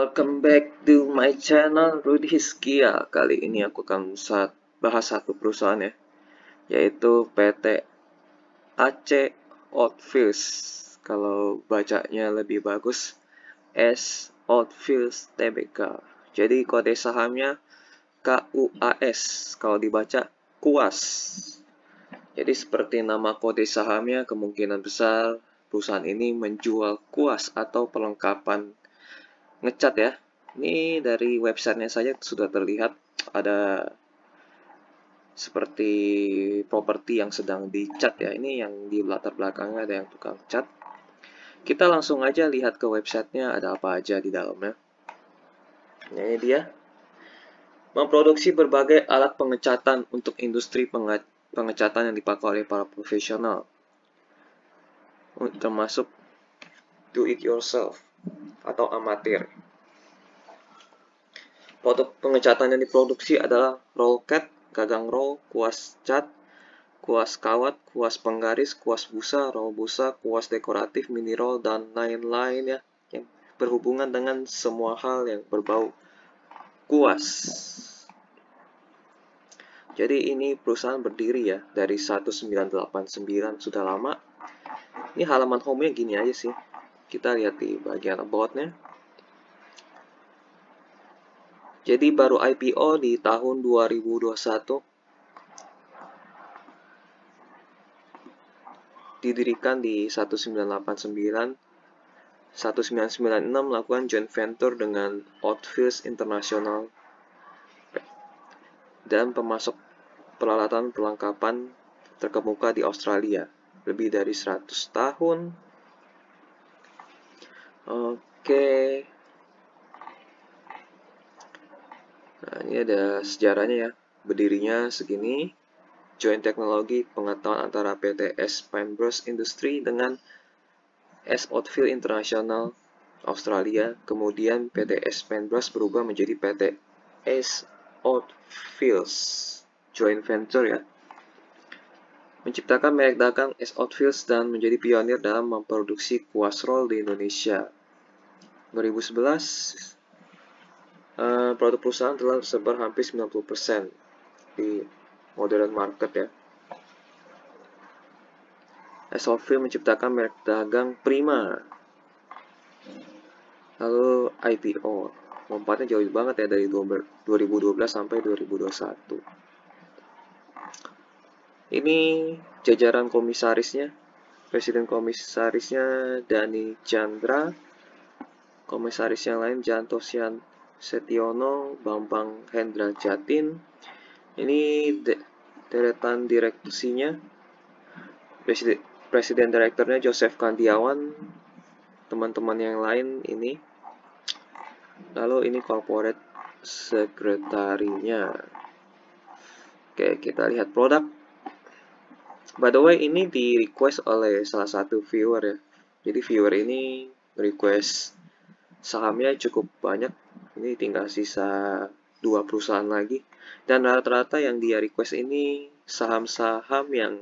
Welcome back to my channel Rudy Hiskia. Kali ini aku akan bahas satu perusahaan ya, yaitu PT AC Oilfields. Kalau bacanya lebih bagus S Oilfields Tbk. Jadi kode sahamnya KUAS. Kalau dibaca KUAS. Jadi seperti nama kode sahamnya, kemungkinan besar perusahaan ini menjual kuas atau perlengkapan ngecat ya. Ini dari websitenya saja sudah terlihat ada seperti properti yang sedang dicat ya. Ini yang di latar belakangnya ada yang tukang cat. Kita langsung aja lihat ke websitenya ada apa aja di dalamnya. Nah, ini dia. Memproduksi berbagai alat pengecatan untuk industri pengecatan yang dipakai oleh para profesional, termasuk do it yourself atau amatir. Produk pengecatan yang diproduksi adalah roll cat, gagang roll, kuas cat, kuas kawat, kuas penggaris, kuas busa, roll busa, kuas dekoratif, mini roll, dan lain-lain ya, yang berhubungan dengan semua hal yang berbau kuas. Jadi ini perusahaan berdiri ya dari 1989, sudah lama. Ini halaman home-nya gini aja sih. Kita lihat di bagian about-nya. Jadi baru IPO di tahun 2021. Didirikan di 1989. 1996 melakukan joint venture dengan Oilfields International dan pemasok peralatan perlengkapan terkemuka di Australia. Lebih dari 100 tahun. Oke. Nah, ini ada sejarahnya ya. Berdirinya segini. Joint teknologi pengetahuan antara PT S Feinberg Industry dengan S Oilfields International Australia. Kemudian PT S Feinberg berubah menjadi PT S Oilfields Joint Venture ya. Menciptakan merek dagang S Oilfields dan menjadi pionir dalam memproduksi kuas roll di Indonesia. 2011 produk perusahaan telah tersebar hampir 90% di modern market ya. S Oilfields menciptakan merek dagang Prima. Lalu IPO. Lompatnya jauh banget ya dari 2012 sampai 2021. Ini jajaran komisarisnya. Presiden komisarisnya Dani Chandra. Komisaris yang lain Janto Setiono, Bambang Hendra Jatin. Ini deretan direksinya. Presiden direkturnya Joseph Kandiawan. Teman-teman yang lain ini. Lalu ini corporate sekretarinya. Oke, kita lihat produk. By the way, ini di request oleh salah satu viewer ya. Jadi viewer ini request sahamnya cukup banyak. Ini tinggal sisa 2 perusahaan lagi. Dan rata-rata yang dia request ini saham-saham yang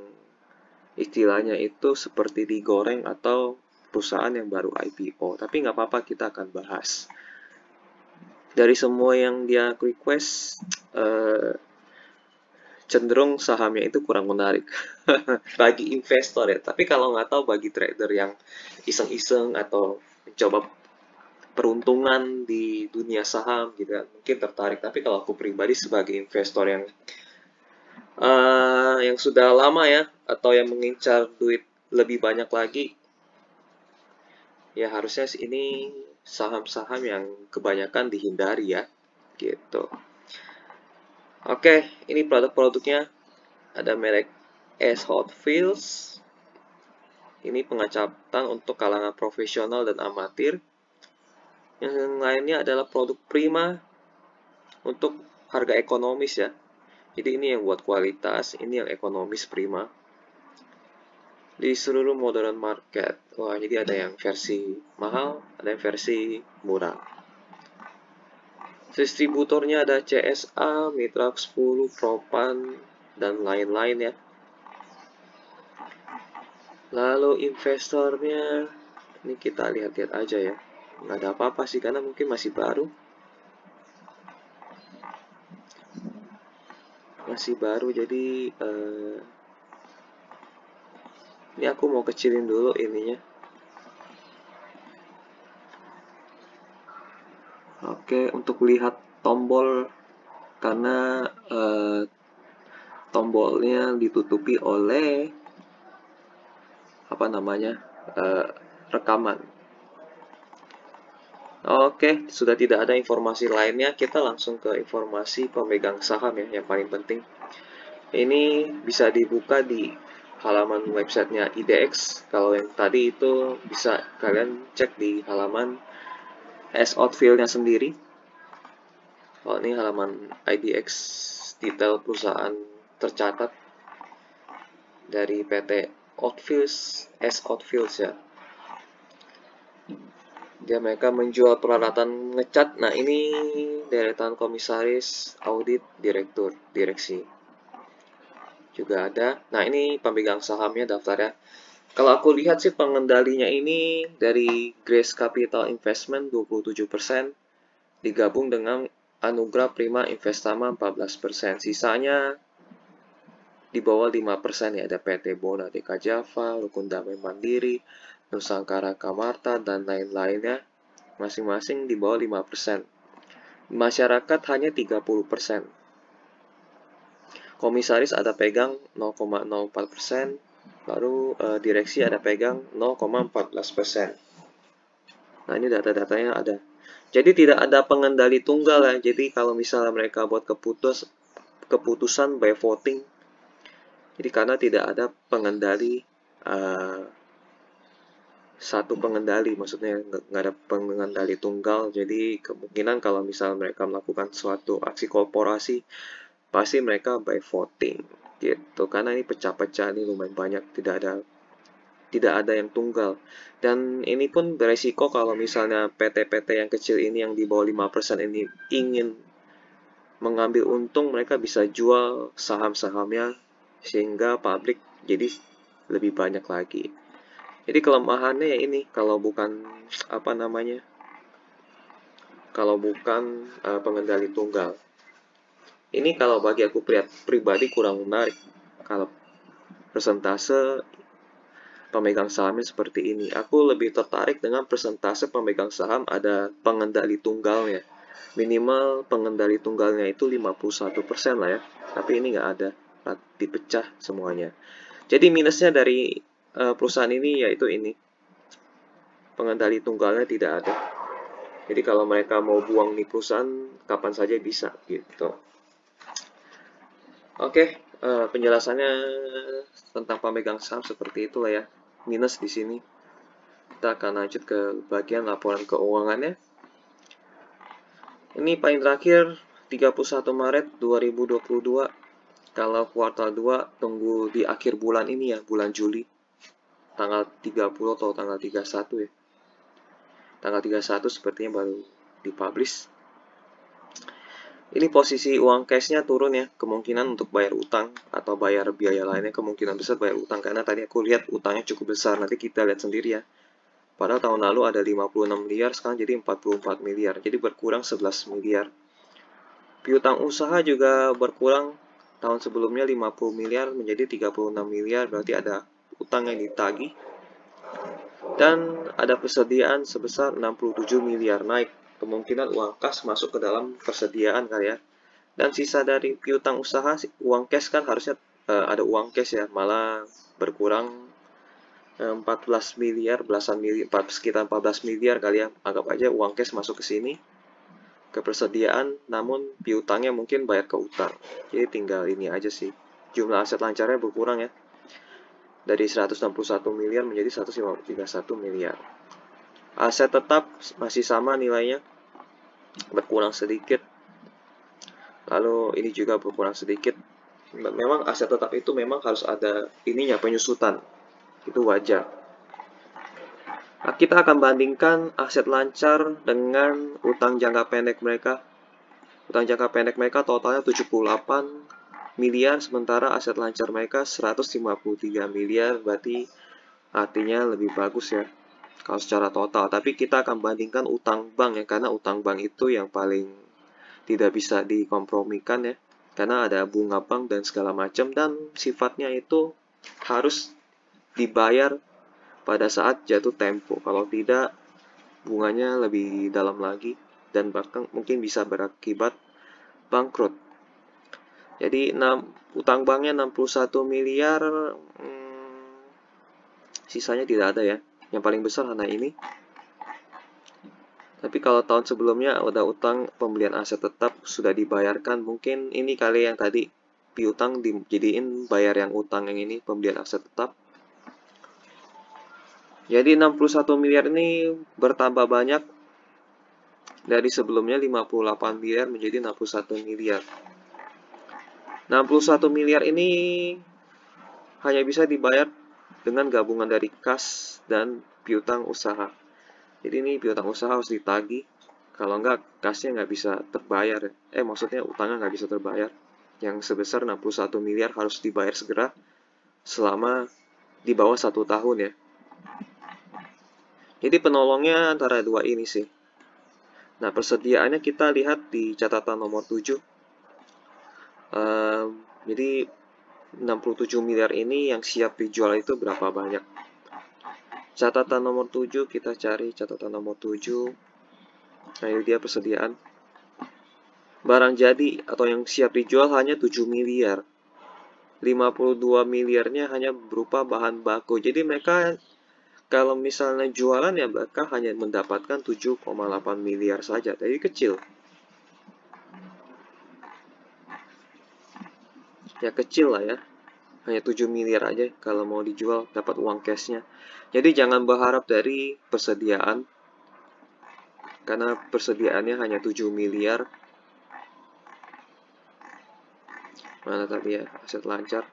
istilahnya itu seperti digoreng atau perusahaan yang baru IPO. Tapi nggak apa-apa, kita akan bahas. Dari semua yang dia request, cenderung sahamnya itu kurang menarik bagi investor ya. Tapi kalau nggak tahu bagi trader yang iseng-iseng atau mencoba peruntungan di dunia saham gitu kan, mungkin tertarik. Tapi kalau aku pribadi sebagai investor yang sudah lama ya, atau yang mengincar duit lebih banyak lagi, ya harusnya ini saham-saham yang kebanyakan dihindari ya, gitu. Oke, ini produk-produknya. Ada merek S Oilfields. Ini pengecatan untuk kalangan profesional dan amatir. Yang lainnya adalah produk Prima untuk harga ekonomis ya. Jadi ini yang buat kualitas, ini yang ekonomis Prima. Di seluruh modern market. Wah, jadi ada yang versi mahal, ada yang versi murah. Distributornya ada CSA, Mitra 10, Propan, dan lain-lain ya. Lalu investornya, ini kita lihat-lihat aja ya. nggak ada apa-apa sih karena mungkin masih baru. Jadi ini aku mau kecilin dulu ininya. Oke, untuk lihat tombol karena tombolnya ditutupi oleh apa namanya rekaman. Oke, sudah tidak ada informasi lainnya, kita langsung ke informasi pemegang saham ya, yang paling penting. Ini bisa dibuka di halaman websitenya IDX. Kalau yang tadi itu bisa kalian cek di halaman as outfield-nya sendiri. Kalau ini halaman IDX, detail perusahaan tercatat dari PT Outfields, as Outfields ya. Dia mereka menjual peralatan ngecat. Nah, ini deretan komisaris, audit, direktur, direksi. Juga ada. Nah, ini pemegang sahamnya daftarnya. Kalau aku lihat sih pengendalinya ini dari Grace Capital Investment 27%, digabung dengan Anugrah Prima Investama 14%. Sisanya di bawah 5% ya, ada PT Bona DK Java, Rukun Damai Mandiri, Nusantara Kamarta, dan lain-lainnya, masing-masing di bawah 5%. Masyarakat hanya 30%. Komisaris ada pegang 0,04%, baru direksi ada pegang 0,14%. Nah, ini data-datanya ada. Jadi tidak ada pengendali tunggal ya. Jadi kalau misalnya mereka buat keputusan by voting, jadi karena tidak ada pengendali satu pengendali, maksudnya nggak ada pengendali tunggal. Jadi kemungkinan kalau misalnya mereka melakukan suatu aksi korporasi, pasti mereka by voting gitu. Karena ini pecah-pecah, ini lumayan banyak, tidak ada yang tunggal. Dan ini pun beresiko kalau misalnya PT-PT yang kecil ini yang di bawah 5% ini ingin mengambil untung, mereka bisa jual saham-sahamnya sehingga publik jadi lebih banyak lagi. Jadi kelemahannya ya ini, kalau bukan pengendali tunggal. Ini kalau bagi aku pribadi kurang menarik kalau persentase pemegang sahamnya seperti ini. Aku lebih tertarik dengan persentase pemegang saham ada pengendali tunggalnya. Minimal pengendali tunggalnya itu 51% lah ya. Tapi ini nggak ada, dipecah semuanya. Jadi minusnya dari perusahaan ini yaitu ini, pengendali tunggalnya tidak ada. Jadi kalau mereka mau buang nih perusahaan, kapan saja bisa gitu. Oke, penjelasannya tentang pemegang saham seperti itulah ya. Minus di sini. Kita akan lanjut ke bagian laporan keuangannya. Ini paling terakhir 31 Maret 2022. Kalau kuartal 2 tunggu di akhir bulan ini ya, bulan Juli. Tanggal 30 atau tanggal 31 ya. Tanggal 31 sepertinya baru dipublish. Ini posisi uang cashnya turun ya, kemungkinan untuk bayar utang atau bayar biaya lainnya, kemungkinan besar bayar utang karena tadi aku lihat utangnya cukup besar. Nanti kita lihat sendiri ya. Padahal tahun lalu ada 56 miliar, sekarang jadi 44 miliar, jadi berkurang 11 miliar. Piutang usaha juga berkurang, tahun sebelumnya 50 miliar menjadi 36 miliar, berarti ada utang yang ditagih. Dan ada persediaan sebesar 67 miliar, naik. Kemungkinan uang kas masuk ke dalam persediaan kali ya. Dan sisa dari piutang usaha, uang cash kan harusnya ada uang cash ya, malah berkurang 14 miliar, belasan miliar, sekitar 14 miliar kali ya. Anggap aja uang cash masuk ke sini, ke persediaan, namun piutangnya mungkin bayar ke utang. Jadi tinggal ini aja sih. Jumlah aset lancarnya berkurang ya. Dari 161 miliar menjadi 151 miliar. Aset tetap masih sama nilainya, berkurang sedikit. Lalu ini juga berkurang sedikit. Memang aset tetap itu memang harus ada ininya, penyusutan. Itu wajar. Nah, kita akan bandingkan aset lancar dengan utang jangka pendek mereka. Utang jangka pendek mereka totalnya 78 miliar, sementara aset lancar mereka 153 miliar, berarti artinya lebih bagus ya. kalau secara total. Tapi kita akan bandingkan utang bank ya, karena utang bank itu yang paling tidak bisa dikompromikan ya, karena ada bunga bank dan segala macam, dan sifatnya itu harus dibayar pada saat jatuh tempo. Kalau tidak, bunganya lebih dalam lagi dan bahkan mungkin bisa berakibat bangkrut. Jadi utang banknya 61 miliar, sisanya tidak ada ya. Yang paling besar hanya ini. Tapi kalau tahun sebelumnya ada utang pembelian aset tetap sudah dibayarkan, mungkin ini kali yang tadi piutang dijadiin bayar yang utang yang ini pembelian aset tetap. Jadi 61 miliar ini bertambah banyak dari sebelumnya 58 miliar menjadi 61 miliar. 61 miliar ini hanya bisa dibayar dengan gabungan dari kas dan piutang usaha. Jadi ini piutang usaha harus ditagih, kalau enggak kasnya nggak bisa terbayar. Maksudnya utangnya nggak bisa terbayar. Yang sebesar 61 miliar harus dibayar segera selama di bawah 1 tahun ya. Jadi penolongnya antara dua ini sih. Nah, persediaannya kita lihat di catatan nomor 7. Jadi 67 miliar ini yang siap dijual itu berapa banyak? Catatan nomor 7, kita cari catatan nomor 7. Nah, ini dia persediaan. Barang jadi atau yang siap dijual hanya 7 miliar. 52 miliarnya hanya berupa bahan baku. Jadi mereka kalau misalnya jualan ya mereka hanya mendapatkan 7,8 miliar saja. Jadi kecil. Ya kecil lah ya. Hanya 7 miliar aja kalau mau dijual dapat uang cashnya. Jadi jangan berharap dari persediaan, karena persediaannya hanya 7 miliar. Mana tadi ya, aset lancar.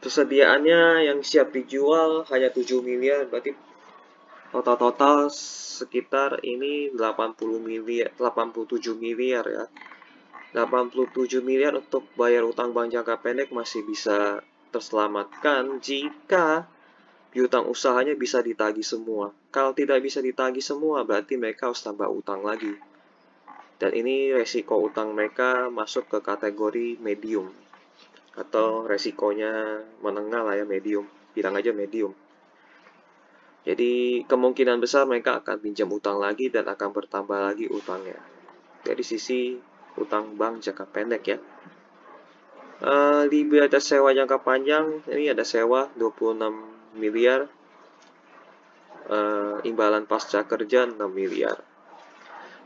Persediaannya yang siap dijual hanya 7 miliar, berarti total sekitar ini 80 miliar, 87 miliar ya. 87 miliar untuk bayar utang bank jangka pendek masih bisa terselamatkan jika piutang usahanya bisa ditagih semua. Kalau tidak bisa ditagih semua, berarti mereka harus tambah utang lagi. Dan ini resiko utang mereka masuk ke kategori medium. Atau resikonya menengah lah ya, medium. Bilang aja medium. Jadi kemungkinan besar mereka akan pinjam utang lagi dan akan bertambah lagi utangnya. Dari sisi utang bank jangka pendek ya. Di biaya sewa jangka panjang, ini ada sewa 26 miliar. Imbalan pasca kerja 6 miliar.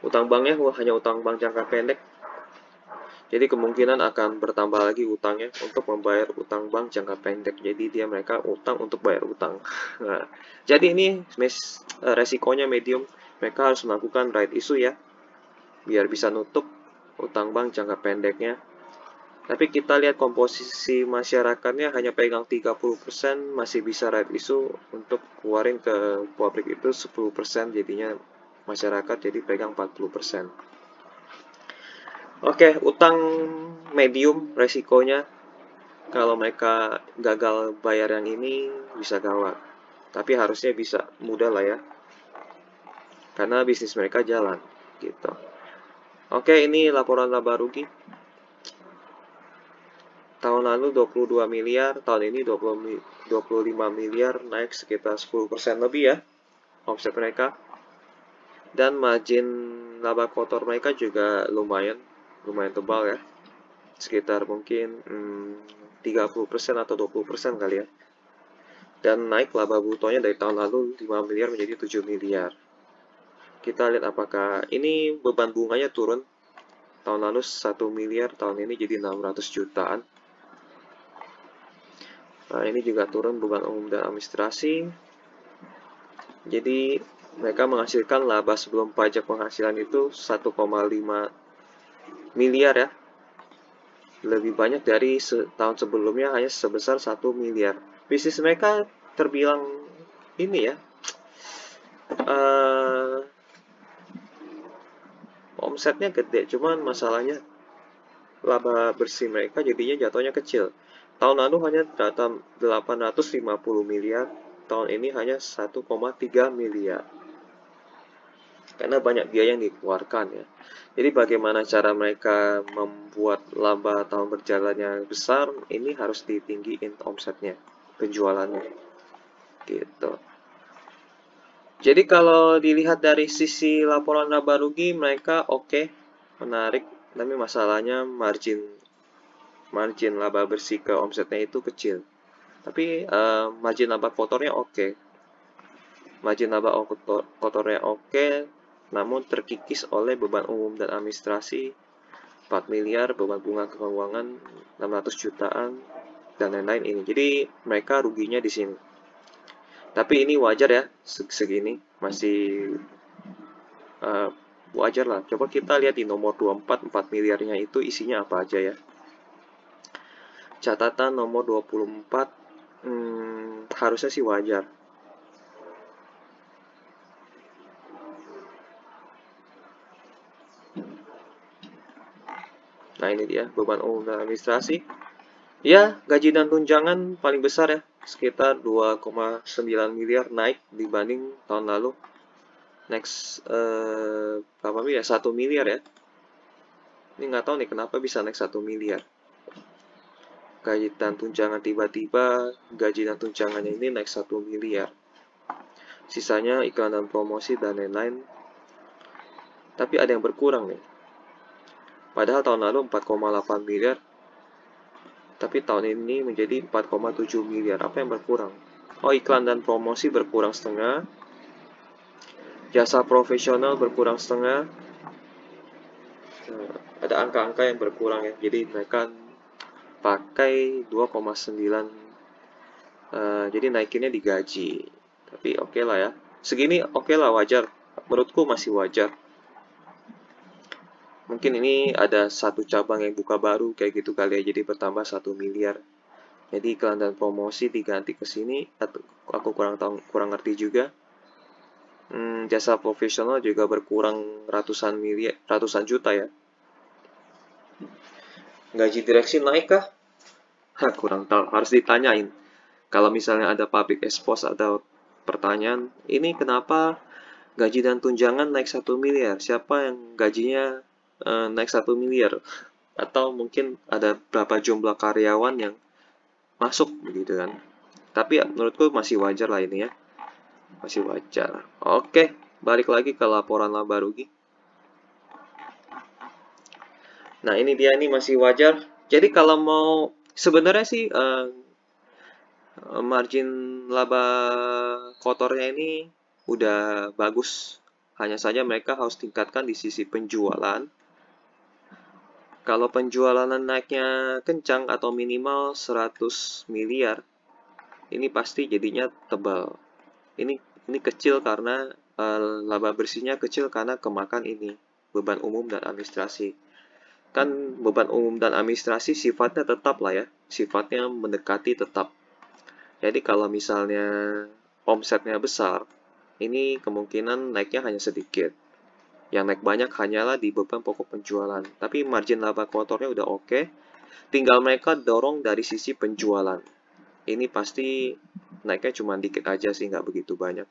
Utang banknya hanya utang bank jangka pendek. Jadi kemungkinan akan bertambah lagi utangnya untuk membayar utang bank jangka pendek. Jadi mereka utang untuk bayar utang. Nah, jadi ini resikonya medium. Mereka harus melakukan right issue ya, biar bisa nutup utang bank jangka pendeknya. Tapi kita lihat komposisi masyarakatnya hanya pegang 30%, masih bisa right issue untuk keluarin ke publik itu 10%, jadinya masyarakat jadi pegang 40%. Oke, utang medium resikonya kalau mereka gagal bayar yang ini bisa gawat. Tapi harusnya bisa mudah lah ya, karena bisnis mereka jalan gitu. Oke, ini laporan laba rugi. Tahun lalu 22 miliar, tahun ini 25 miliar, naik sekitar 10% lebih ya omset mereka. Dan margin laba kotor mereka juga lumayan tebal ya. Sekitar mungkin 30% atau 20% kali ya. Dan naik laba brutonya dari tahun lalu 5 miliar menjadi 7 miliar. Kita lihat apakah ini beban bunganya turun. Tahun lalu 1 miliar, tahun ini jadi 600 jutaan. Nah, ini juga turun beban umum dan administrasi. Jadi mereka menghasilkan laba sebelum pajak penghasilan itu 1,5 miliar ya. Lebih banyak dari tahun sebelumnya hanya sebesar 1 miliar. Bisnis mereka terbilang ini ya, omsetnya gede, cuman masalahnya laba bersih mereka jadinya jatuhnya kecil. Tahun lalu hanya data 850 miliar, tahun ini hanya 1,3 miliar. Karena banyak biaya yang dikeluarkan ya. Jadi bagaimana cara mereka membuat laba tahun berjalannya besar, ini harus ditinggiin omsetnya, penjualannya. Gitu. Jadi kalau dilihat dari sisi laporan laba rugi, mereka oke, menarik, tapi masalahnya margin laba bersih ke omsetnya itu kecil. Tapi margin laba kotornya oke. Margin laba kotornya oke, namun terkikis oleh beban umum dan administrasi 4 miliar, beban bunga keuangan 600 jutaan, dan lain-lain ini. Jadi mereka ruginya di sini. Tapi ini wajar ya, segini masih wajar lah. Coba kita lihat di nomor 24, 4 miliarnya itu isinya apa aja ya. Catatan nomor 24, harusnya sih wajar. Nah ini dia, beban umum dan administrasi. Ya, gaji dan tunjangan paling besar ya, sekitar 2,9 miliar naik dibanding tahun lalu. Next, berapa miliar? 1 miliar ya. Ini nggak tahu nih kenapa bisa naik 1 miliar. Gaji dan tunjangan tiba-tiba, gaji dan tunjangannya ini naik 1 miliar. Sisanya iklan dan promosi dan lain-lain. Tapi ada yang berkurang nih. Padahal tahun lalu 4,8 miliar, tapi tahun ini menjadi 4,7 miliar. Apa yang berkurang? Oh, iklan dan promosi berkurang setengah. Jasa profesional berkurang setengah. Ada angka-angka yang berkurang ya. Jadi mereka pakai 2,9. Jadi naikinnya di gaji. Tapi oke lah ya. Segini oke lah, wajar. Menurutku masih wajar. Mungkin ini ada satu cabang yang buka baru kayak gitu kali ya, jadi bertambah 1 miliar. Jadi iklan dan promosi diganti ke sini, aku kurang tahu, kurang ngerti juga. Jasa profesional juga berkurang ratusan juta ya. Gaji direksi naik kah? Kurang tahu, harus ditanyain. Kalau misalnya ada public expose atau pertanyaan, ini kenapa gaji dan tunjangan naik 1 miliar? Siapa yang gajinya naik 1 miliar, atau mungkin ada berapa jumlah karyawan yang masuk begitu kan. Tapi ya, menurutku masih wajar lah ini ya, masih wajar. Oke, balik lagi ke laporan laba rugi. Nah ini dia, ini masih wajar. Jadi kalau mau sebenarnya sih margin laba kotornya ini udah bagus, hanya saja mereka harus tingkatkan di sisi penjualan. Kalau penjualan naiknya kencang atau minimal 100 miliar, ini pasti jadinya tebal. Ini kecil karena laba bersihnya kecil karena kemakan ini, beban umum dan administrasi. Kan beban umum dan administrasi sifatnya tetap lah ya, sifatnya mendekati tetap. Jadi kalau misalnya omsetnya besar, ini kemungkinan naiknya hanya sedikit. Yang naik banyak hanyalah di beban pokok penjualan. Tapi margin laba kotornya udah oke. Tinggal mereka dorong dari sisi penjualan. Ini pasti naiknya cuma dikit aja sih, nggak begitu banyak.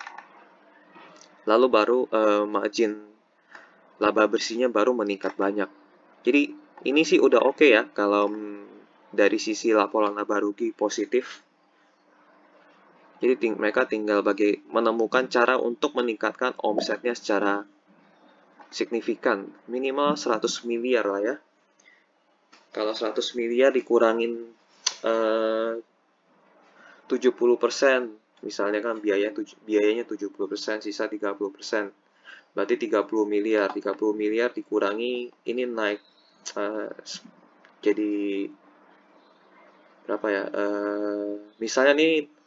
Lalu baru margin laba bersihnya baru meningkat banyak. Jadi ini sih udah oke ya kalau dari sisi laporan laba rugi positif. Jadi mereka tinggal menemukan cara untuk meningkatkan omsetnya secara signifikan, minimal 100 miliar lah ya. Kalau 100 miliar dikurangin 70%, misalnya kan biayanya 70%, sisa 30%. Berarti 30 miliar. 30 miliar dikurangi, ini naik jadi berapa ya? Misalnya nih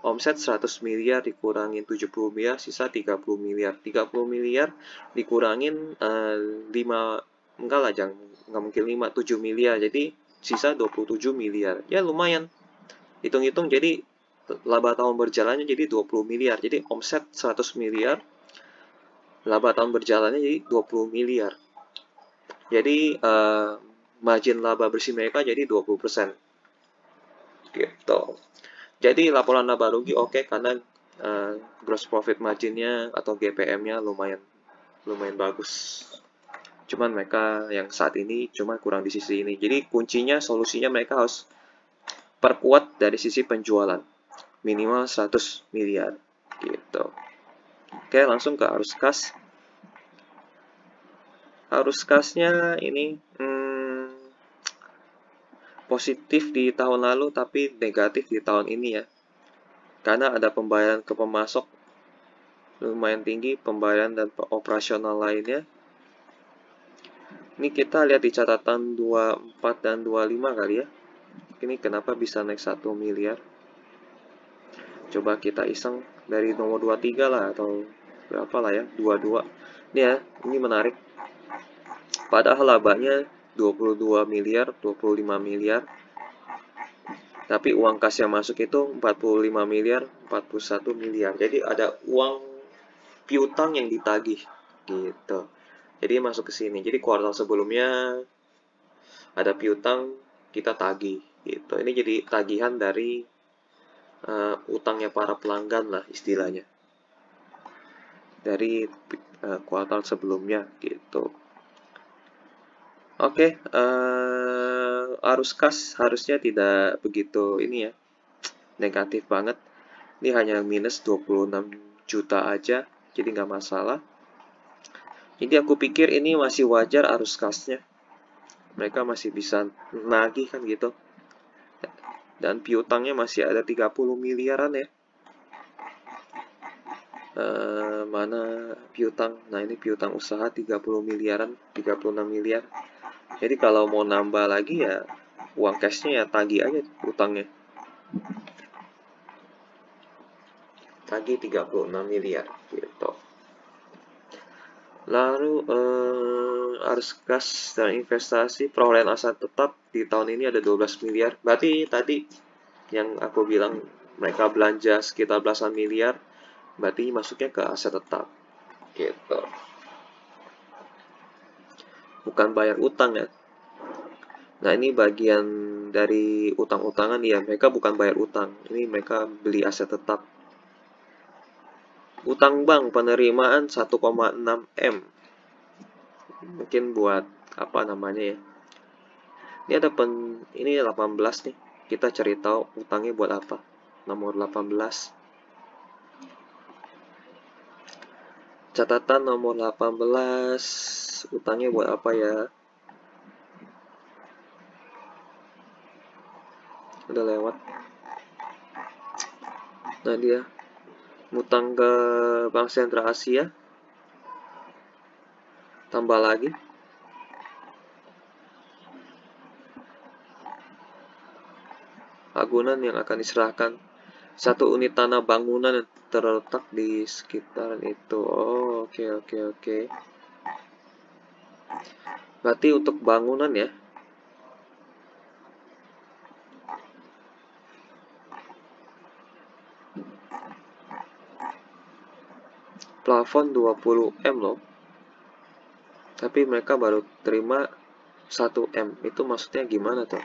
omset 100 miliar dikurangin 70 miliar, sisa 30 miliar. 30 miliar dikurangin 5, enggak lah, nggak mungkin 5, 7 miliar. Jadi sisa 27 miliar. Ya lumayan. Hitung-hitung jadi laba tahun berjalannya jadi 20 miliar. Jadi omset 100 miliar, laba tahun berjalannya jadi 20 miliar. Jadi margin laba bersih mereka jadi 20%. Gitu. Jadi laporan laba rugi oke karena gross profit marginnya atau GPM-nya lumayan bagus. Cuman mereka yang saat ini cuma kurang di sisi ini. Jadi kuncinya, solusinya mereka harus perkuat dari sisi penjualan. Minimal 100 miliar gitu. Oke, langsung ke arus kas. Arus kasnya ini positif di tahun lalu tapi negatif di tahun ini ya. Karena ada pembayaran ke pemasok lumayan tinggi, pembayaran dan operasional lainnya. Ini kita lihat di catatan 24 dan 25 kali ya. Ini kenapa bisa naik 1 miliar? Coba kita iseng dari nomor 23 lah atau berapa lah ya, 22. Ini ya, ini menarik. Padahal labanya 22 miliar, 25 miliar. Tapi uang kas yang masuk itu 45 miliar, 41 miliar. Jadi ada uang piutang yang ditagih gitu. Jadi masuk ke sini. Jadi kuartal sebelumnya ada piutang, kita tagih gitu. Ini jadi tagihan dari utangnya para pelanggan lah istilahnya. Dari kuartal sebelumnya gitu. Oke, arus kas harusnya tidak begitu ini ya, negatif banget. Ini hanya minus 26 juta aja, jadi nggak masalah. Jadi aku pikir ini masih wajar arus kasnya. Mereka masih bisa nagih kan gitu. Dan piutangnya masih ada 30 miliaran ya. Mana piutang? Nah ini piutang usaha 30 miliaran, 36 miliar. Jadi kalau mau nambah lagi ya uang cashnya ya tagih aja utangnya. Tagih 36 miliar gitu. Lalu arus kas dan investasi perolehan aset tetap di tahun ini ada 12 miliar. Berarti tadi yang aku bilang mereka belanja sekitar belasan miliar, berarti masuknya ke aset tetap gitu. Bukan bayar utang ya. Nah ini bagian dari utang-utangan ya, mereka bukan bayar utang, ini mereka beli aset tetap. Utang bank penerimaan 1,6 M. Mungkin buat apa namanya ya. Ini ada ini 18 nih. Kita cari tahu utangnya buat apa. Nomor 18. Catatan nomor 18, utangnya buat apa ya? Udah lewat. Nah dia utang ke Bank Sentral Asia. Tambah lagi. Agunan yang akan diserahkan. Satu unit tanah bangunan yang terletak di sekitaran itu. Oh, oke. Berarti untuk bangunan ya. Plafon 20 M loh. Tapi mereka baru terima 1 M. Itu maksudnya gimana tuh?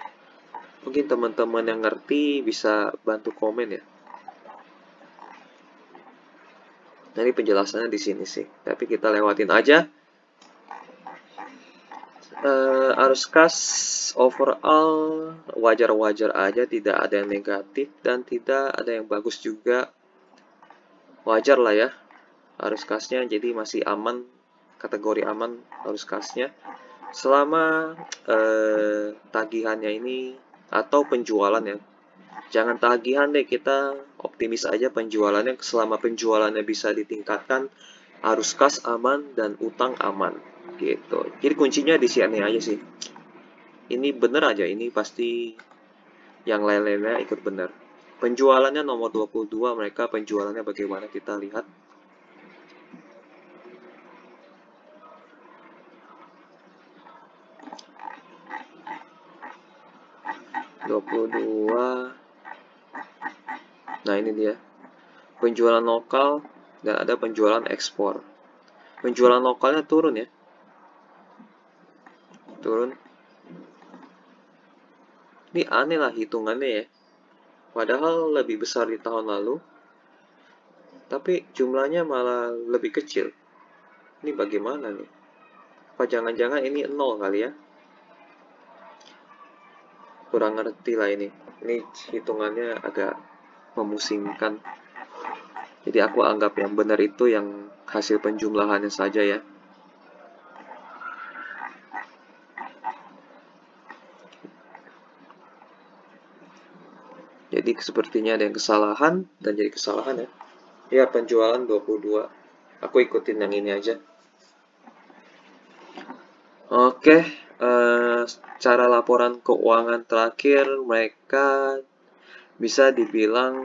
Mungkin teman-teman yang ngerti bisa bantu komen ya. Nah, ini penjelasannya di sini sih. Tapi kita lewatin aja. Arus kas overall wajar-wajar aja, tidak ada yang negatif dan tidak ada yang bagus juga. Wajar lah ya arus kasnya, jadi masih aman, kategori aman arus kasnya. Selama tagihannya ini atau penjualan ya. Jangan tagihan deh, kita optimis aja penjualannya. Selama penjualannya bisa ditingkatkan, arus kas aman dan utang aman gitu. Jadi kuncinya di sini aja sih. Ini bener aja, ini pasti yang lain-lainnya ikut bener. Penjualannya nomor 22, mereka penjualannya bagaimana kita lihat. Nah ini dia penjualan lokal dan ada penjualan ekspor. Penjualan lokalnya turun ya, turun. Ini aneh lah hitungannya ya, padahal lebih besar di tahun lalu. tapi jumlahnya malah lebih kecil. Ini bagaimana nih? Apa jangan-jangan ini nol kali ya? Kurang ngerti lah ini. Ini hitungannya agak memusingkan. Jadi aku anggap yang benar itu yang hasil penjumlahannya saja ya. Jadi sepertinya ada yang kesalahan dan jadi kesalahan ya. Ya, penjualan 22. Aku ikutin yang ini aja. Oke, cara laporan keuangan terakhir mereka bisa dibilang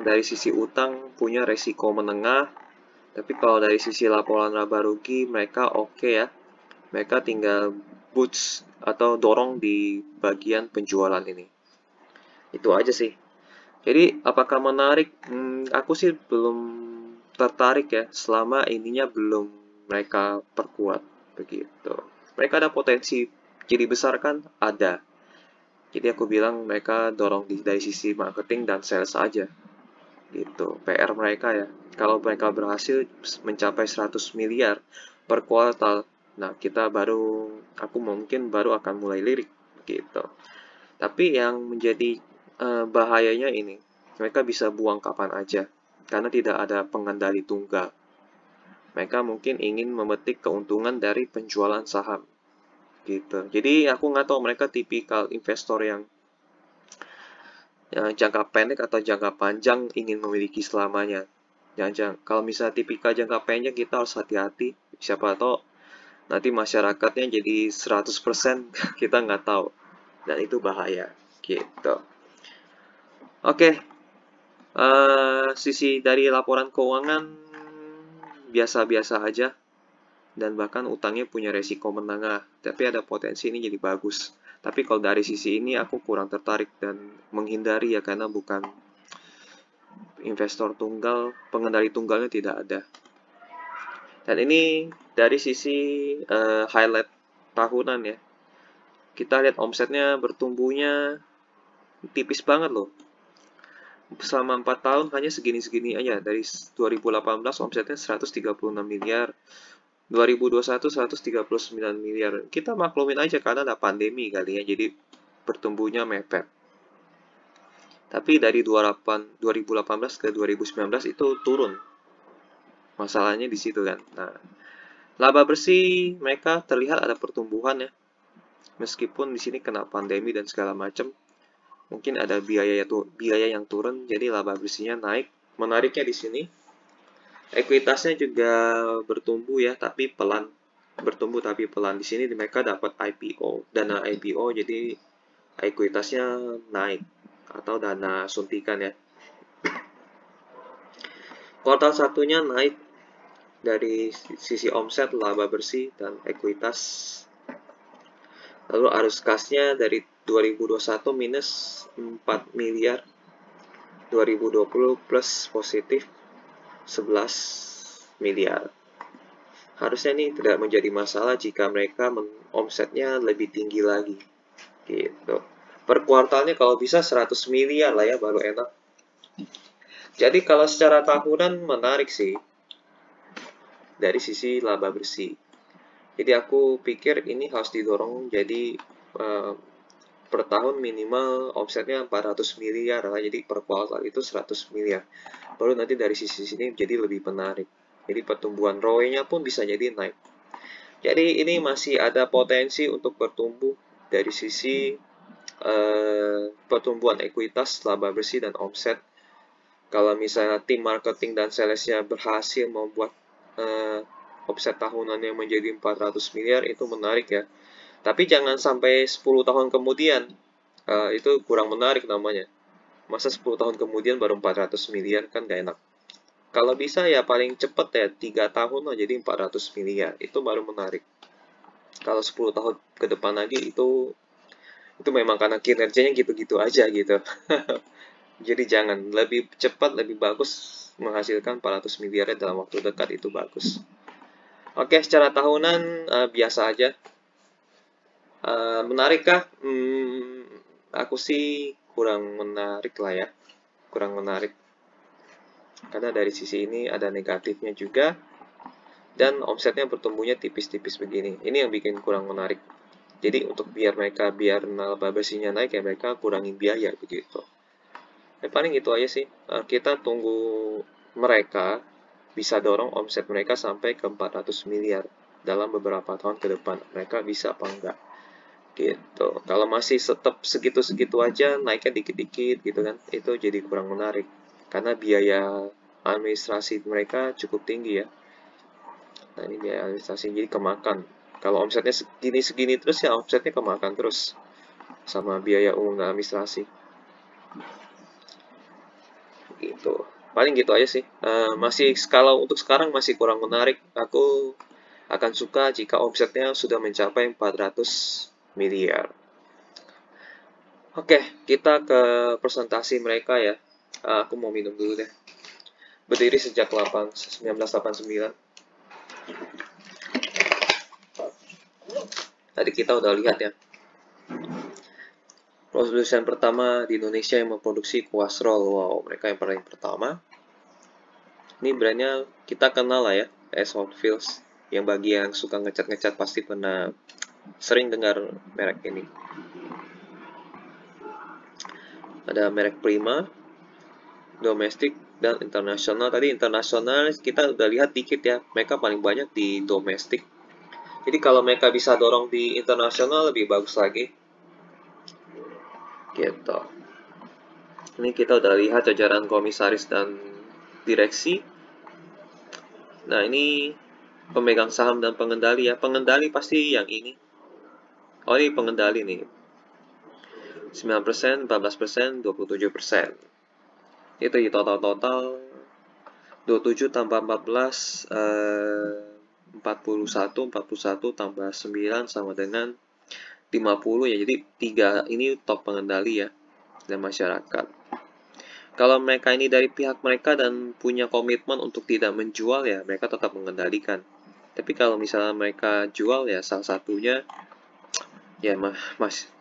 dari sisi utang punya resiko menengah, tapi kalau dari sisi laporan laba rugi mereka oke ya. Mereka tinggal boost atau dorong di bagian penjualan ini. Itu aja sih. Jadi apakah menarik? Aku sih belum tertarik ya selama ininya belum mereka perkuat begitu. Mereka ada potensi jadi besar kan? Ada. Jadi aku bilang mereka dorong dari sisi marketing dan sales aja gitu. PR mereka ya. Kalau mereka berhasil mencapai 100 miliar per kuartal, nah kita aku mungkin baru akan mulai lirik gitu. Tapi yang menjadi bahayanya ini, mereka bisa buang kapan aja karena tidak ada pengendali tunggal. Mereka mungkin ingin memetik keuntungan dari penjualan saham gitu. Jadi aku nggak tahu mereka tipikal investor yang jangka pendek atau jangka panjang ingin memiliki selamanya. Jangan, kalau misalnya tipikal jangka pendek kita harus hati-hati. Siapa tahu nanti masyarakatnya jadi 100% kita nggak tahu. Dan itu bahaya gitu. Oke, sisi dari laporan keuangan biasa-biasa aja dan bahkan utangnya punya resiko menengah, tapi ada potensi ini jadi bagus. Tapi kalau dari sisi ini aku kurang tertarik dan menghindari ya karena bukan investor tunggal, pengendali tunggalnya tidak ada. Dan ini dari sisi highlight tahunan ya. Kita lihat omsetnya bertumbuhnya tipis banget loh. Selama 4 tahun hanya segini-segini aja. Dari 2018 omsetnya 136 miliar, 2021 139 miliar. Kita maklumin aja karena ada pandemi kali ya, jadi pertumbuhnya mepet. Tapi dari 2018 ke 2019 itu turun. Masalahnya di situ kan. Nah, laba bersih mereka terlihat ada pertumbuhan ya. Meskipun di sini kena pandemi dan segala macam, mungkin ada biaya yang turun, jadi laba bersihnya naik. Menariknya di sini, ekuitasnya juga bertumbuh ya, tapi pelan. Bertumbuh tapi pelan. Di sini mereka dapat dana IPO, jadi ekuitasnya naik atau dana suntikan ya. Kuartal satunya naik dari sisi omset, laba bersih, dan ekuitas. Lalu arus kasnya dari 2021 minus 4 miliar, 2020 plus positif 11 miliar. Harusnya ini tidak menjadi masalah jika mereka omsetnya lebih tinggi lagi. Gitu. Per kuartalnya kalau bisa 100 miliar lah ya baru enak. Jadi kalau secara tahunan menarik sih dari sisi laba bersih. Jadi aku pikir ini harus didorong jadi per tahun minimal omsetnya 400 miliar lah. Jadi per kuartal itu 100 miliar. Baru nanti dari sisi sini jadi lebih menarik. Jadi pertumbuhan ROE-nya pun bisa jadi naik. Jadi ini masih ada potensi untuk bertumbuh dari sisi pertumbuhan ekuitas, laba bersih, dan omset. Kalau misalnya tim marketing dan salesnya berhasil membuat omset tahunannya menjadi 400 miliar, itu menarik ya. Tapi jangan sampai 10 tahun kemudian, itu kurang menarik namanya. Masa 10 tahun kemudian baru 400 miliar, kan gak enak. Kalau bisa ya paling cepet ya 3 tahun lah jadi 400 miliar, itu baru menarik. Kalau 10 tahun ke depan lagi itu memang karena kinerjanya gitu-gitu aja gitu. Jadi jangan, lebih cepat, lebih bagus menghasilkan 400 miliar dalam waktu dekat itu bagus. Oke, secara tahunan biasa aja. Menarikkah? Aku sih kurang menarik lah ya. Kurang menarik. Karena dari sisi ini ada negatifnya juga, dan omsetnya bertumbuhnya tipis-tipis begini. Ini yang bikin kurang menarik. Jadi untuk biar laba bersihnya naik, ya mereka kurangin biaya begitu. Paling itu aja sih. Kita tunggu mereka bisa dorong omset mereka sampai ke 400 miliar dalam beberapa tahun ke depan. Mereka bisa apa enggak? Gitu. Kalau masih tetap segitu-segitu aja, naiknya dikit-dikit gitu kan, itu jadi kurang menarik. Karena biaya administrasi mereka cukup tinggi ya. Nah, ini biaya administrasi jadi kemakan. Kalau omsetnya segini-segini terus, ya omsetnya kemakan terus sama biaya umum dan administrasi. Gitu. Paling gitu aja sih. Masih kalau untuk sekarang masih kurang menarik. Aku akan suka jika omsetnya sudah mencapai 400 miliar. Oke, kita ke presentasi mereka ya. Aku mau minum dulu deh. Berdiri sejak 1989. Tadi kita udah lihat ya. Produsen pertama di Indonesia yang memproduksi kuas roll. Wow, mereka yang paling pertama. Ini brandnya kita kenal lah ya, S Hot Wheels. Yang bagi yang suka ngecat-ngecat pasti pernah sering dengar merek ini. Ada merek Prima, domestik, dan internasional. Tadi internasional kita udah lihat dikit ya, mereka paling banyak di domestik. Jadi kalau mereka bisa dorong di internasional lebih bagus lagi. Gitu. Ini kita udah lihat jajaran komisaris dan direksi. Nah, ini pemegang saham dan pengendali ya. Pengendali pasti yang ini. Oh, ini pengendali nih. 9%, 14%, 27%. Itu di total-total 27 tambah 14, 41 tambah 9 sama dengan 50 ya. Jadi 3 ini top pengendali ya dan masyarakat. Kalau mereka ini dari pihak mereka dan punya komitmen untuk tidak menjual ya, mereka tetap mengendalikan. Tapi kalau misalnya mereka jual ya, salah satunya ya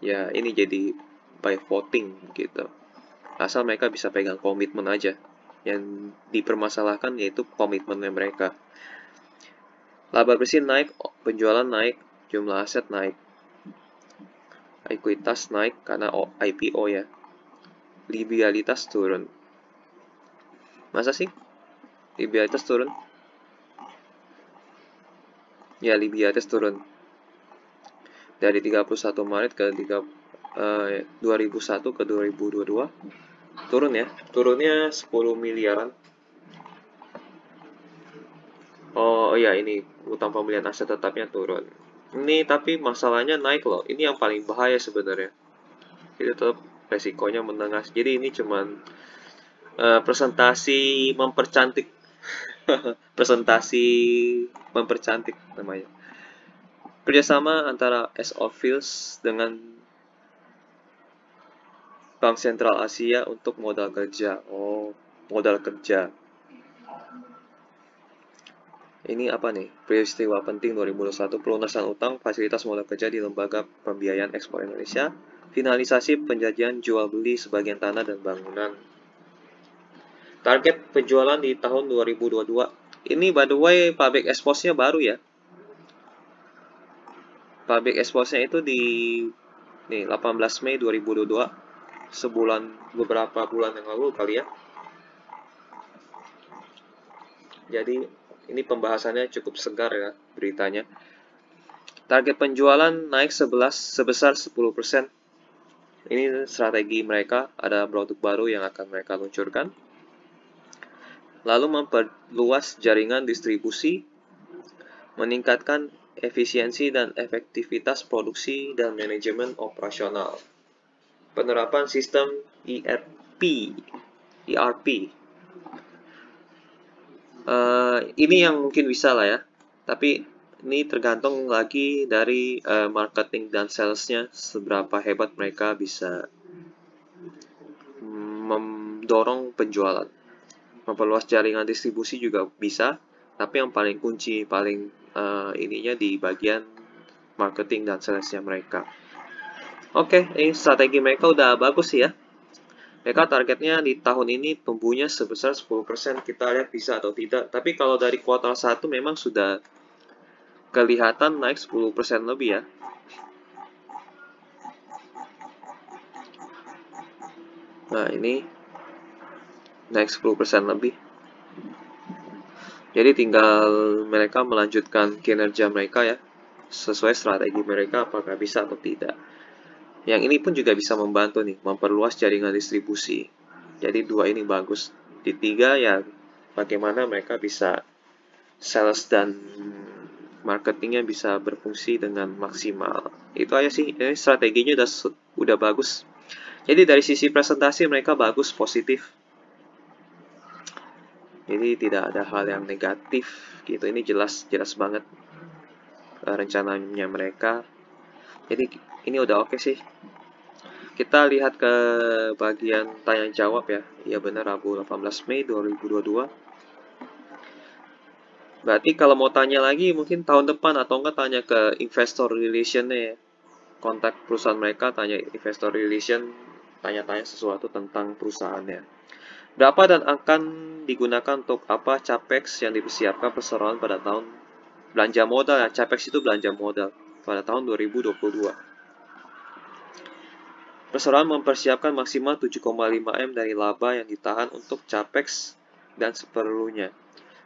ya ini jadi by voting gitu. Asal mereka bisa pegang komitmen aja. Yang dipermasalahkan yaitu komitmennya mereka. Laba bersih naik, penjualan naik, jumlah aset naik. Ekuitas naik karena IPO ya. Liabilitas turun. Masa sih? Liabilitas turun? Ya, liabilitas turun. Dari 31 Maret ke 2001 ke 2022. Turun ya. Turunnya 10 miliaran. Oh iya, ini utang pembelian aset tetapnya turun. Ini tapi masalahnya naik loh. Ini yang paling bahaya sebenarnya. Itu tetap resikonya menengah. Jadi ini cuman presentasi mempercantik. Presentasi mempercantik namanya. Kerjasama antara S Office dengan Bank Sentral Asia untuk modal kerja. Oh, modal kerja. Ini apa nih? Peristiwa penting 2021, pelunasan utang, fasilitas modal kerja di Lembaga Pembiayaan Ekspor Indonesia, finalisasi penjajahan jual beli sebagian tanah dan bangunan. Target penjualan di tahun 2022. Ini by the way public expose-nya baru ya. Public expose-nya itu di nih 18 Mei 2022. Beberapa bulan yang lalu kali ya. Jadi ini pembahasannya cukup segar ya beritanya. Target penjualan naik sebesar 10%. Ini strategi mereka, ada produk baru yang akan mereka luncurkan. Lalu memperluas jaringan distribusi, meningkatkan efisiensi dan efektivitas produksi dan manajemen operasional. Penerapan sistem ERP. Ini yang mungkin bisa lah ya. Tapi ini tergantung lagi dari marketing dan salesnya, seberapa hebat mereka bisa mendorong penjualan. Memperluas jaringan distribusi juga bisa, tapi yang paling kunci, paling ininya di bagian marketing dan salesnya mereka. Oke, ini strategi mereka udah bagus sih ya. Mereka targetnya di tahun ini tumbuhnya sebesar 10%, kita lihat bisa atau tidak. Tapi kalau dari kuartal 1 memang sudah kelihatan naik 10% lebih ya. Nah, ini naik 10% lebih. Jadi tinggal mereka melanjutkan kinerja mereka ya, sesuai strategi mereka apakah bisa atau tidak. Yang ini pun juga bisa membantu nih, memperluas jaringan distribusi. Jadi dua ini bagus. Di tiga ya, bagaimana mereka bisa sales dan marketingnya bisa berfungsi dengan maksimal. Itu aja sih, ini strateginya udah bagus. Jadi dari sisi presentasi mereka bagus, positif. Jadi tidak ada hal yang negatif gitu. Ini jelas banget rencananya mereka. Jadi ini udah oke sih. Kita lihat ke bagian tanya jawab ya. Iya benar, Rabu 18 Mei 2022. Berarti kalau mau tanya lagi mungkin tahun depan atau enggak tanya ke investor relation-nya ya. Kontak perusahaan mereka, tanya investor relation, tanya-tanya sesuatu tentang perusahaannya. Berapa dan akan digunakan untuk apa capex yang dipersiapkan perseroan pada tahun belanja modal ya. Capex itu belanja modal pada tahun 2022. Perseroan mempersiapkan maksimal 7,5 M dari laba yang ditahan untuk capex dan seperlunya.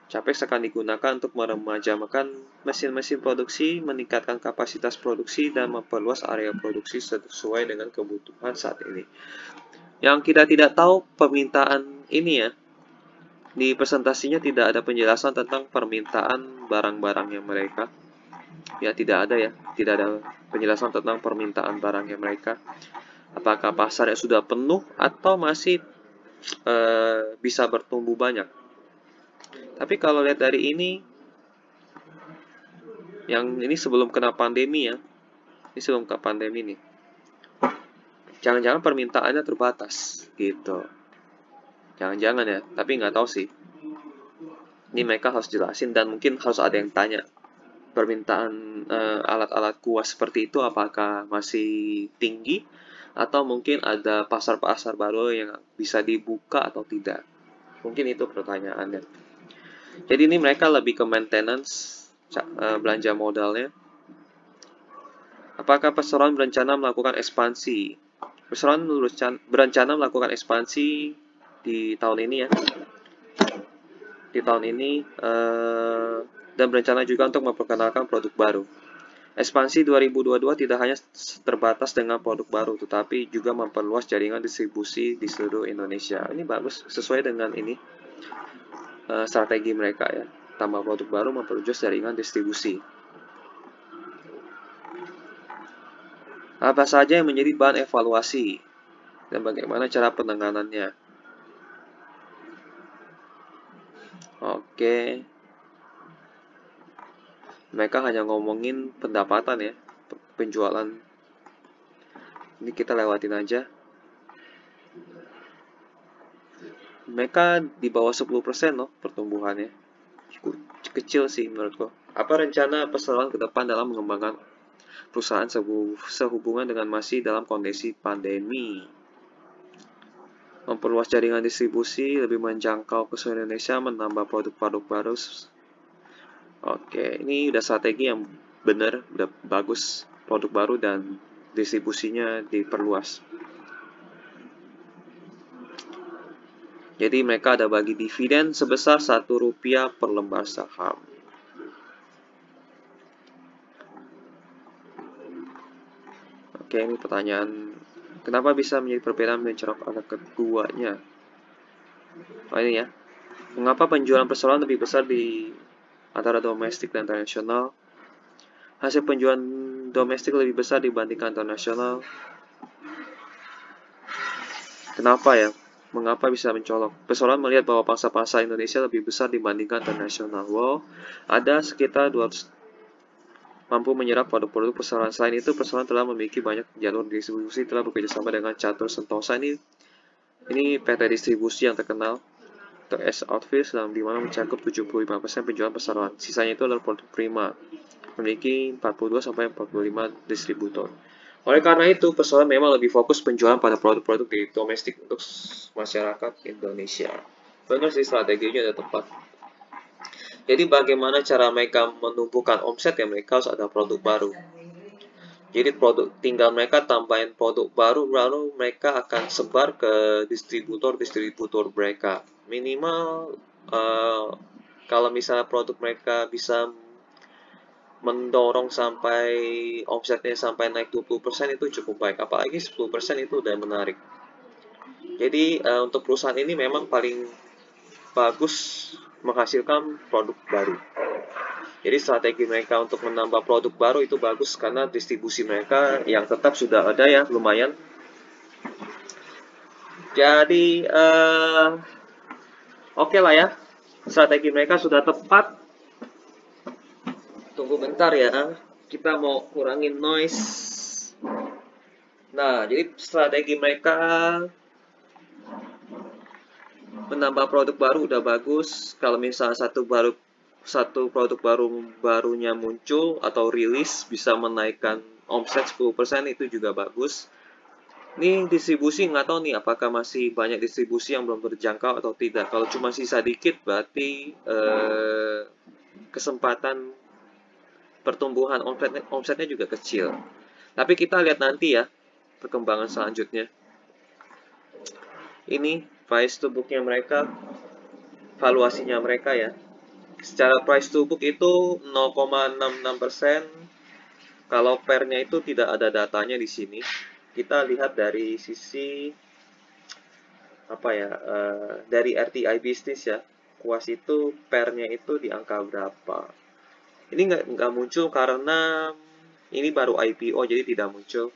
Capex akan digunakan untuk meremajakan mesin-mesin produksi, meningkatkan kapasitas produksi, dan memperluas area produksi sesuai dengan kebutuhan saat ini. Yang kita tidak tahu permintaan ini ya, di presentasinya tidak ada penjelasan tentang permintaan barang-barangnya mereka. Ya tidak ada ya, tidak ada penjelasan tentang permintaan barangnya mereka. Apakah pasarnya sudah penuh atau masih bisa bertumbuh banyak. Tapi kalau lihat dari ini, yang ini sebelum kena pandemi ya, ini sebelum kena pandemi nih, jangan-jangan permintaannya terbatas gitu. Jangan-jangan ya, tapi nggak tahu sih. Ini mereka harus jelasin dan mungkin harus ada yang tanya. Permintaan alat-alat kuas seperti itu apakah masih tinggi atau mungkin ada pasar-pasar baru yang bisa dibuka atau tidak. Mungkin itu pertanyaannya. Jadi ini mereka lebih ke maintenance belanja modalnya. Apakah perseroan berencana melakukan ekspansi? Perseroan berencana melakukan ekspansi di tahun ini ya. Di tahun ini dan berencana juga untuk memperkenalkan produk baru. Ekspansi 2022 tidak hanya terbatas dengan produk baru, tetapi juga memperluas jaringan distribusi di seluruh Indonesia. Ini bagus, sesuai dengan ini strategi mereka ya. Tambah produk baru, memperluas jaringan distribusi. Apa saja yang menjadi bahan evaluasi dan bagaimana cara penanganannya? Oke. Mereka hanya ngomongin pendapatan ya, penjualan. Ini kita lewatin aja. Mereka di bawah 10% loh pertumbuhannya. Kecil sih menurutku. Apa rencana perseroan ke depan dalam mengembangkan perusahaan sehubungan dengan masih dalam kondisi pandemi? Memperluas jaringan distribusi, lebih menjangkau ke seluruh Indonesia, menambah produk-produk baru. Oke, ini udah strategi yang benar, udah bagus. Produk baru dan distribusinya diperluas. Jadi mereka ada bagi dividen sebesar Rp1 per lembar saham. Oke, ini pertanyaan. Kenapa bisa menjadi perbedaan mencerok angka keduanya? Oh ini ya. Mengapa penjualan perseroan lebih besar di antara domestik dan internasional? Hasil penjualan domestik lebih besar dibandingkan internasional. Kenapa ya? Mengapa bisa mencolok? Perseroan melihat bahwa pangsa pasar Indonesia lebih besar dibandingkan internasional. Wow, ada sekitar 200 mampu menyerap produk-produk perseroan. Selain itu, perseroan telah memiliki banyak jalur distribusi, telah bekerjasama dengan Catur Sentosa. Ini PT distribusi yang terkenal, atau S Outfields, di mana mencakup 75% penjualan perseroan. Sisanya itu adalah produk prima, memiliki 42-45 distributor. Oleh karena itu, perusahaan memang lebih fokus penjualan pada produk-produk di domestik untuk masyarakat Indonesia. Benar sih, strateginya udah tepat. Jadi bagaimana cara mereka menumbuhkan omset ya, mereka harus ada produk baru. Jadi tinggal mereka tambahin produk baru, lalu mereka akan sebar ke distributor-distributor mereka. Minimal kalau misalnya produk mereka bisa mendorong sampai omsetnya sampai naik 20% itu cukup baik. Apalagi 10% itu udah menarik. Jadi untuk perusahaan ini memang paling bagus menghasilkan produk baru. Jadi strategi mereka untuk menambah produk baru itu bagus karena distribusi mereka yang tetap sudah ada ya, lumayan. Jadi oke lah ya, strategi mereka sudah tepat. Tunggu bentar ya, kita mau kurangin noise. Nah, jadi strategi mereka menambah produk baru udah bagus. Kalau misalnya satu produk barunya muncul atau rilis bisa menaikkan omset 10% itu juga bagus. Ini distribusi nggak tahu nih apakah masih banyak distribusi yang belum terjangkau atau tidak. Kalau cuma sisa dikit berarti kesempatan pertumbuhan omsetnya juga kecil. Tapi kita lihat nanti ya perkembangan selanjutnya. Ini price to booknya mereka, valuasinya mereka ya. Secara price to book itu 0,66%. Kalau pernya itu tidak ada datanya di sini. Kita lihat dari sisi apa ya, dari RTI bisnis ya. Kuas itu pernya itu di angka berapa? Ini nggak muncul karena ini baru IPO jadi tidak muncul.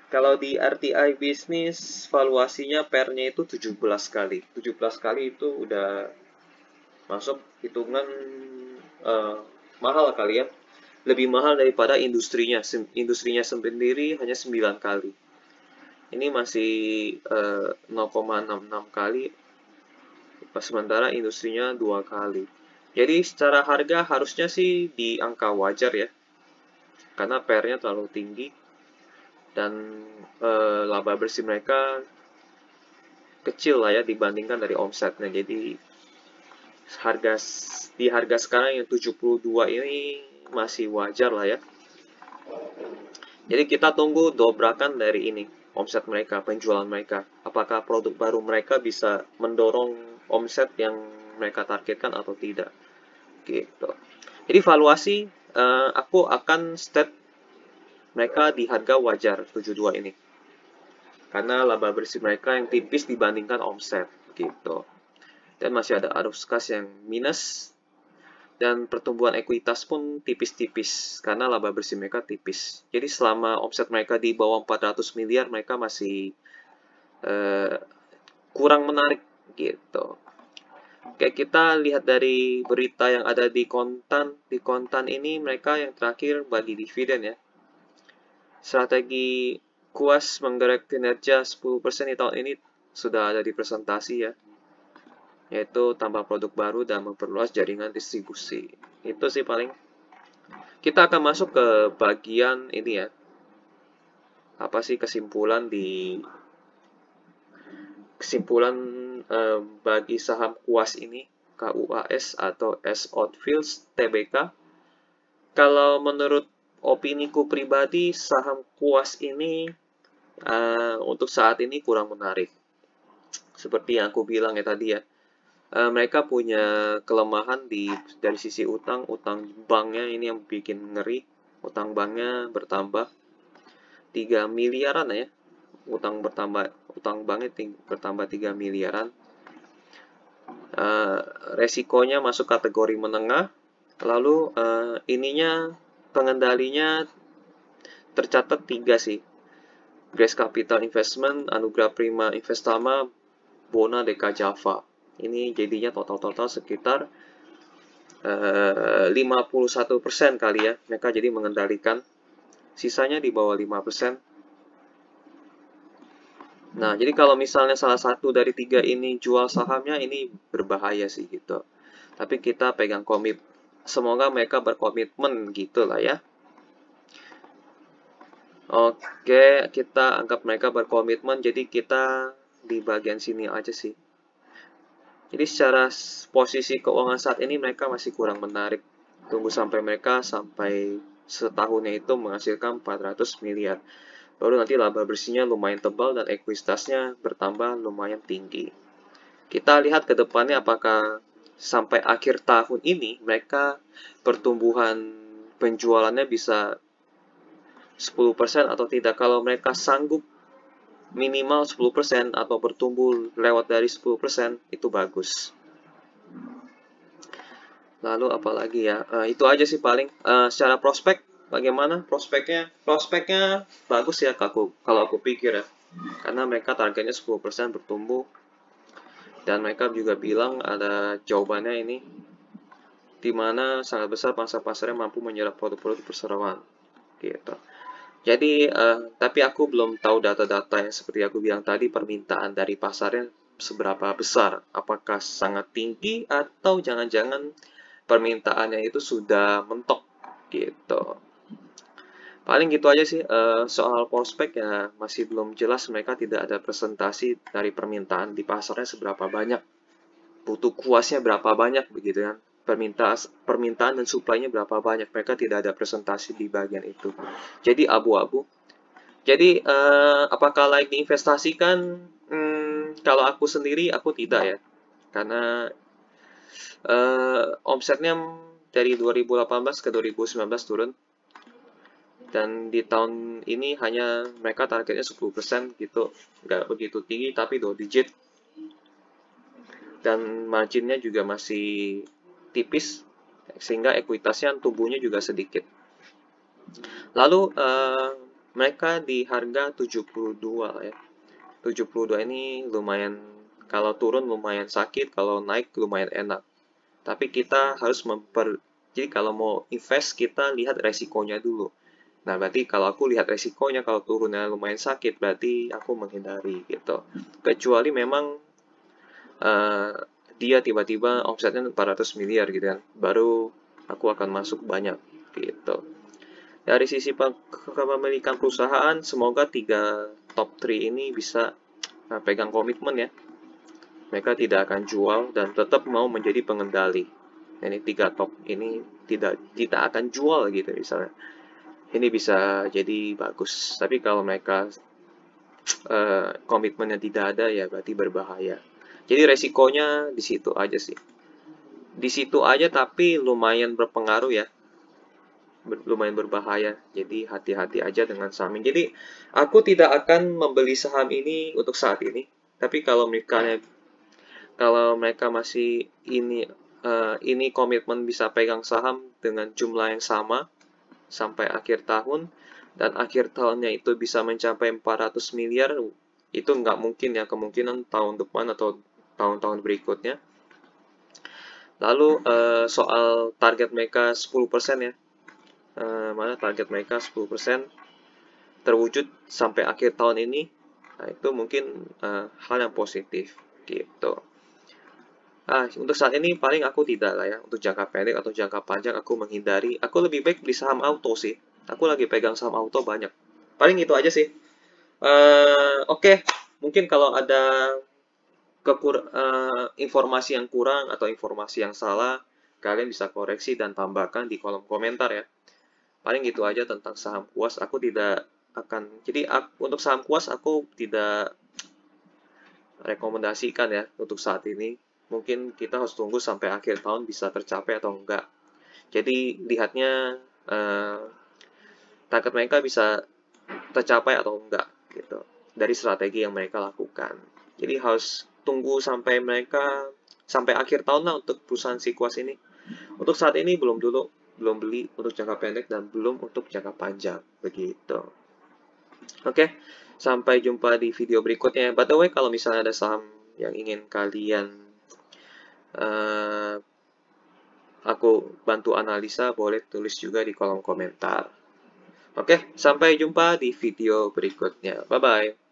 Kalau di RTI bisnis valuasinya pernya itu 17 kali. 17 kali itu udah masuk hitungan mahal kali ya. Lebih mahal daripada industrinya. Industrinya sendiri hanya 9 kali. Ini masih 0,66 kali. Sementara industrinya 2 kali. Jadi secara harga harusnya sih di angka wajar ya. Karena PR-nya terlalu tinggi. Dan laba bersih mereka kecil lah ya dibandingkan dari omsetnya. Jadi di harga sekarang yang 72 ini masih wajar lah ya. Jadi kita tunggu dobrakan dari ini, omset mereka, penjualan mereka. Apakah produk baru mereka bisa mendorong omset yang mereka targetkan atau tidak. Gitu. Jadi valuasi aku akan state mereka di harga wajar 72 ini. Karena laba bersih mereka yang tipis dibandingkan omset gitu. Dan masih ada arus kas yang minus dan pertumbuhan ekuitas pun tipis-tipis karena laba bersih mereka tipis. Jadi selama omset mereka di bawah 400 miliar mereka masih kurang menarik gitu. Oke, kita lihat dari berita yang ada di Kontan. Di Kontan ini mereka yang terakhir bagi dividen ya. Strategi Kuas menggerak kinerja 10% di tahun ini sudah ada di presentasi ya. Yaitu tambah produk baru dan memperluas jaringan distribusi. Itu sih paling. Kita akan masuk ke bagian ini ya. Apa sih kesimpulan bagi saham Kuas ini, KUAS atau S Oilfields Tbk. Kalau menurut opiniku pribadi, saham Kuas ini untuk saat ini kurang menarik. Seperti yang aku bilang ya tadi ya, mereka punya kelemahan dari sisi utang banknya ini yang bikin ngeri. Utang banknya bertambah 3 miliaran ya. Utang banknya bertambah 3 miliaran. Resikonya masuk kategori menengah. Lalu pengendalinya tercatat 3 sih. Grace Capital Investment, Anugerah Prima Investama, Bona Deka Java. Ini jadinya total sekitar 51% kali ya. Mereka jadi mengendalikan. Sisanya di bawah 5%. Nah, jadi kalau misalnya salah satu dari 3 ini jual sahamnya, ini berbahaya sih gitu. Tapi kita pegang komit. Semoga mereka berkomitmen gitu lah ya. Oke, kita anggap mereka berkomitmen, jadi kita di bagian sini aja sih. Jadi secara posisi keuangan saat ini mereka masih kurang menarik. Tunggu sampai mereka sampai setahunnya itu menghasilkan 400 miliar. Baru nanti laba bersihnya lumayan tebal dan ekuitasnya bertambah lumayan tinggi. Kita lihat ke depannya apakah sampai akhir tahun ini mereka pertumbuhan penjualannya bisa 10% atau tidak. Kalau mereka sanggup minimal 10% atau bertumbuh lewat dari 10%, itu bagus. Lalu apalagi ya, itu aja sih paling. Secara prospek, bagaimana prospeknya? Prospeknya bagus ya kalau aku pikir ya. Karena mereka targetnya 10% bertumbuh. Dan mereka juga bilang ada jawabannya ini, di mana sangat besar pangsa pasarnya mampu menyerap produk-produk perseroan. Gitu. Jadi, tapi aku belum tahu data-data yang seperti aku bilang tadi, permintaan dari pasarnya seberapa besar. Apakah sangat tinggi atau jangan-jangan permintaannya itu sudah mentok gitu. Paling gitu aja sih, soal prospek ya masih belum jelas, mereka tidak ada presentasi dari permintaan di pasarnya seberapa banyak. Butuh kuasnya berapa banyak begitu kan. Permintaan dan supply-nya berapa banyak. Mereka tidak ada presentasi di bagian itu. Jadi abu-abu. Jadi, apakah layak diinvestasikan? Kalau aku sendiri, aku tidak ya. Karena omsetnya dari 2018 ke 2019 turun. Dan di tahun ini hanya mereka targetnya 10% gitu. Nggak begitu tinggi, tapi 2 digit. Dan marginnya juga masih tipis, sehingga ekuitasnya tumbuhnya juga sedikit. Lalu, mereka di harga 72 ya. 72 ini lumayan, kalau turun lumayan sakit, kalau naik lumayan enak. Tapi kita harus jadi kalau mau invest kita lihat resikonya dulu. Nah, berarti kalau aku lihat resikonya, kalau turunnya lumayan sakit, berarti aku menghindari gitu. Kecuali memang dia tiba-tiba omsetnya 400 miliar gitu kan, baru aku akan masuk banyak gitu. Dari sisi kepemilikan perusahaan, semoga 3 top 3 ini bisa pegang komitmen ya. Mereka tidak akan jual dan tetap mau menjadi pengendali. Ini 3 top ini tidak akan jual gitu misalnya. Ini bisa jadi bagus. Tapi kalau mereka komitmennya tidak ada ya berarti berbahaya. Jadi resikonya di situ aja sih. Di situ aja tapi lumayan berpengaruh ya. Lumayan berbahaya. Jadi hati-hati aja dengan saham ini. Jadi aku tidak akan membeli saham ini untuk saat ini. Tapi kalau mereka masih ini komitmen bisa pegang saham dengan jumlah yang sama sampai akhir tahun, dan akhir tahunnya itu bisa mencapai 400 miliar, itu nggak mungkin ya, kemungkinan tahun depan atau tahun-tahun berikutnya. Lalu soal target mereka 10% ya, mana target mereka 10% terwujud sampai akhir tahun ini, nah itu mungkin hal yang positif gitu. Untuk saat ini paling aku tidak lah ya, untuk jangka pendek atau jangka panjang aku menghindari. Aku lebih baik beli saham auto sih. Aku lagi pegang saham auto banyak. Paling itu aja sih. Oke. Mungkin kalau ada informasi yang kurang atau informasi yang salah, kalian bisa koreksi dan tambahkan di kolom komentar ya. Paling gitu aja tentang saham kuas. Aku tidak akan, jadi untuk saham kuas aku tidak rekomendasikan ya untuk saat ini. Mungkin kita harus tunggu sampai akhir tahun bisa tercapai atau enggak. Jadi lihatnya target mereka bisa tercapai atau enggak gitu dari strategi yang mereka lakukan. Jadi harus tunggu sampai akhir tahun lah untuk perusahaan Sikuas ini. Untuk saat ini belum beli untuk jangka pendek dan belum untuk jangka panjang begitu. Oke, sampai jumpa di video berikutnya. By the way, kalau misalnya ada saham yang ingin kalian aku bantu analisa, boleh tulis juga di kolom komentar. Oke, sampai jumpa di video berikutnya. Bye-bye.